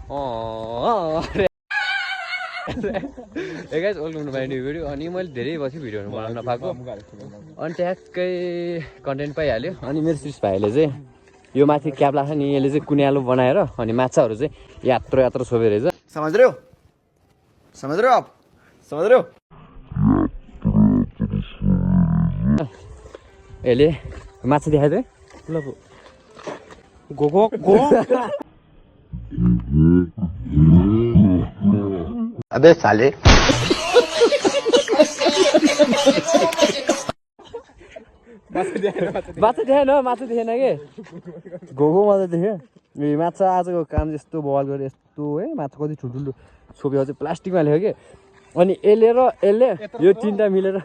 Guys welcome to my new video. अनि मैले धेरै बसी भिडियोहरू बनाउन नपाएको अनि ट्याक्कै कन्टेन्ट पाइहाल्यो। अनि मेरो सिस भाइले चाहिँ यो माथि क्याप लाग्छ नि यसले चाहिँ कुनियालो बनाएर अनि माछाहरू चाहिँ यात्रो यात्रो छोपेर रहेछ। समझ रहे हो आप समझ रहे हो। यसले माछा देखाइदियो ल गो गो गो अबे साले माछा देखेन माछा देखेन के घोघो माछा देख्यो। ए माछा आजको काम यस्तो बवाल गरे यस्तो है माछा कति ठुल्ठुलो छोपेको चाहिँ प्लास्टिकमा ल्यायो कि अनि यसले र यसले यो तिनवटा मिलेर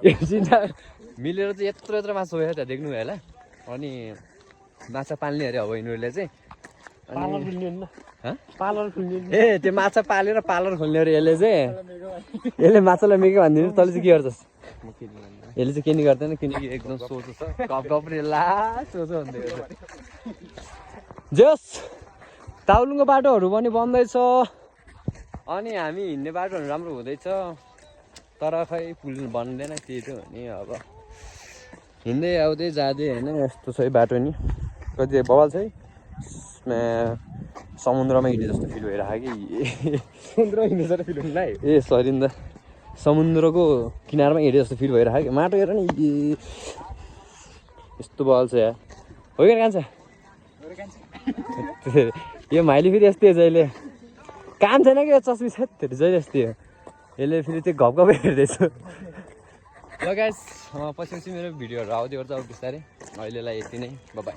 यो तिनवटा मिलेर चाहिँ यत्रो यत्रो माछा छोपेको त्यहाँ देख्नु भयो होला। अनि माछा पाल्ने अरे अब यिनीहरूले चाहिँ ए त्यो माछा पालेर पार्लर खोल्ने अरे यसले चाहिँ यसले माछालाई मेकै भनिदिनु। तैँले चाहिँ के गर्छस्? यसले चाहिँ के नि गर्दैन किनकि एकदम सोचो छ कप कपरे ला सोचो भन्दै जस ताउलुङको बाटोहरू पनि बन्दैछ अनि हामी हिँड्ने बाटोहरू राम्रो हुँदैछ तर खै पुल बन्दैन त्यही त हो नि। अब हिँड्दै आउँदै जाँदै होइन यस्तो छ है बाटो नि कति बवाल छ है। समुद्रमा हिँडे जस्तो फिल भइरहेको कि समुद्रमा हिँडे जस्तो फिल हुँदैन है। ए सरी नि त समुद्रको किनारमा हिँडे जस्तो फिल भइरहेको कि माटो हेर नि यस्तो बवाल छ यार हो क्या कान्छ। यो माइली फेरि यस्तै जहिले काम छैन कि चस्मी छ जहिले यस्तै हो। यसले फेरि त्यो घप घपै हेर्दैछ। ल गाइस पछि मेरो भिडियोहरू आउँदै गर्छ अब बिस्तारै। अहिलेलाई यति नै बाइ।